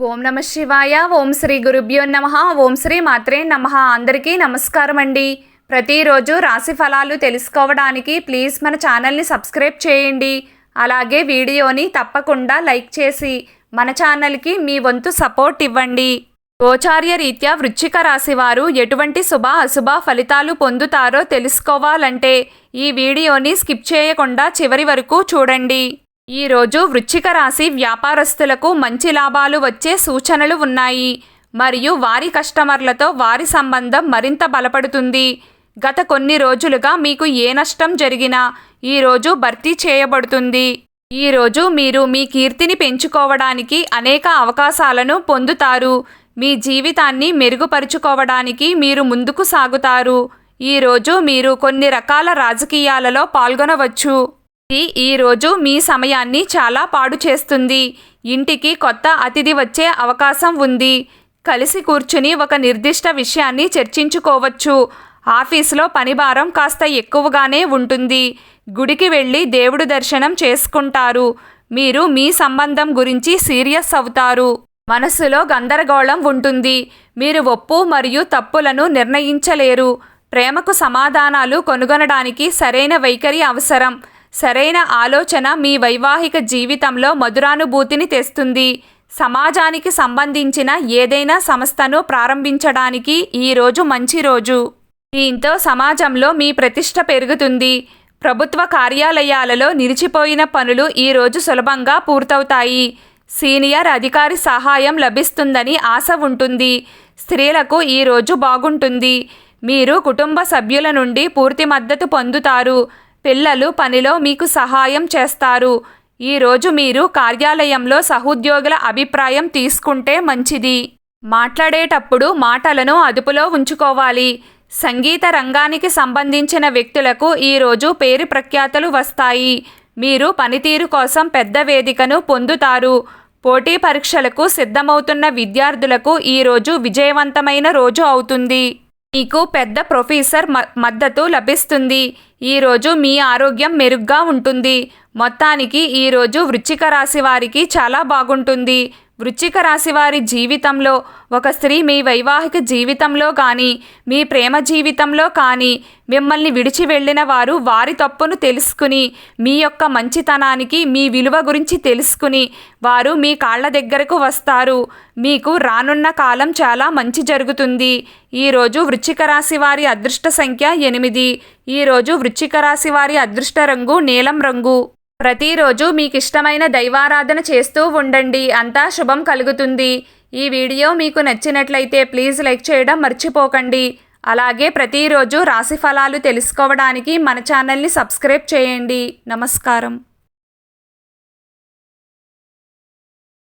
ఓం నమ శివాయ. ఓం శ్రీ గురుభ్యో నమః. ఓం శ్రీ మాత్రే నమః. అందరికీ నమస్కారం అండి. ప్రతిరోజు రాశి ఫలాలు తెలుసుకోవడానికి ప్లీజ్ మన ఛానల్ని సబ్స్క్రైబ్ చేయండి. అలాగే వీడియోని తప్పకుండా లైక్ చేసి మన ఛానల్కి మీ వంతు సపోర్ట్ ఇవ్వండి. గోచార్య రీత్యా వృశ్చిక రాశి వారు ఎటువంటి శుభ అశుభ ఫలితాలు పొందుతారో తెలుసుకోవాలంటే ఈ వీడియోని స్కిప్ చేయకుండా చివరి వరకు చూడండి. ఈరోజు వృశ్చిక రాశి వ్యాపారస్తులకు మంచి లాభాలు వచ్చే సూచనలు ఉన్నాయి. మరియు వారి కస్టమర్లతో వారి సంబంధం మరింత బలపడుతుంది. గత కొన్ని రోజులుగా మీకు ఏ నష్టం జరిగినా ఈరోజు భర్తీ చేయబడుతుంది. ఈరోజు మీరు మీ కీర్తిని పెంచుకోవడానికి అనేక అవకాశాలను పొందుతారు. మీ జీవితాన్ని మెరుగుపరుచుకోవడానికి మీరు ముందుకు సాగుతారు. ఈరోజు మీరు కొన్ని రకాల రాజకీయాలలో పాల్గొనవచ్చు. ఈరోజు మీ సమయాన్ని చాలా పాడు చేస్తుంది. ఇంటికి కొత్త అతిథి వచ్చే అవకాశం ఉంది. కలిసి కూర్చుని ఒక నిర్దిష్ట విషయాన్ని చర్చించుకోవచ్చు. ఆఫీసులో పనిభారం కాస్త ఎక్కువగానే ఉంటుంది. గుడికి వెళ్ళి దేవుడి దర్శనం చేసుకుంటారు. మీరు మీ సంబంధం గురించి సీరియస్ అవుతారు. మనసులో గందరగోళం ఉంటుంది. మీరు ఒప్పు మరియు తప్పులను నిర్ణయించలేరు. ప్రేమకు సమాధానాలు కనుగొనడానికి సరైన వైఖరి అవసరం. సరైన ఆలోచన మీ వైవాహిక జీవితంలో మధురానుభూతిని తెస్తుంది. సమాజానికి సంబంధించిన ఏదైనా సంస్థను ప్రారంభించడానికి ఈరోజు మంచి రోజు. దీంతో సమాజంలో మీ ప్రతిష్ట పెరుగుతుంది. ప్రభుత్వ కార్యాలయాలలో నిలిచిపోయిన పనులు ఈరోజు సులభంగా పూర్తవుతాయి. సీనియర్ అధికారి సహాయం లభిస్తుందని ఆశ ఉంటుంది. స్త్రీలకు ఈరోజు బాగుంటుంది. మీరు కుటుంబ సభ్యుల నుండి పూర్తి మద్దతు పొందుతారు. పిల్లలు పనిలో మీకు సహాయం చేస్తారు. ఈరోజు మీరు కార్యాలయంలో సహోద్యోగుల అభిప్రాయం తీసుకుంటే మంచిది. మాట్లాడేటప్పుడు మాటలను అదుపులో ఉంచుకోవాలి. సంగీత రంగానికి సంబంధించిన వ్యక్తులకు ఈరోజు పేరు ప్రఖ్యాతలు వస్తాయి. మీరు పనితీరు కోసం పెద్ద వేదికను పొందుతారు. పోటీ పరీక్షలకు సిద్ధమవుతున్న విద్యార్థులకు ఈరోజు విజయవంతమైన రోజు అవుతుంది. మీకు పెద్ద ప్రొఫెసర్ మద్దతు లభిస్తుంది. ఈరోజు మీ ఆరోగ్యం మెరుగ్గా ఉంటుంది. మొత్తానికి ఈరోజు వృశ్చిక రాశి వారికి చాలా బాగుంటుంది. వృశ్చిక రాశి వారి జీవితంలో ఒక స్త్రీ మీ వైవాహిక జీవితంలో కానీ మీ ప్రేమ జీవితంలో కానీ మిమ్మల్ని విడిచి వెళ్ళిన వారు వారి తప్పును తెలుసుకుని మీ యొక్క మంచితనానికి మీ విలువ గురించి తెలుసుకుని వారు మీ కాళ్ళ దగ్గరకు వస్తారు. మీకు రానున్న కాలం చాలా మంచి జరుగుతుంది. ఈరోజు వృశ్చిక రాశి వారి అదృష్ట సంఖ్య 8. ఈరోజు వృశ్చిక రాశి వారి అదృష్ట రంగు నీలం రంగు. ప్రతిరోజు మీకు ఇష్టమైన దైవారాధన చేస్తూ ఉండండి. అంతా శుభం కలుగుతుంది. ఈ వీడియో మీకు నచ్చినట్లయితే ప్లీజ్ లైక్ చేయడం మర్చిపోకండి. అలాగే ప్రతిరోజు రాశి ఫలాలు తెలుసుకోవడానికి మన ఛానల్ని సబ్స్క్రైబ్ చేయండి. నమస్కారం.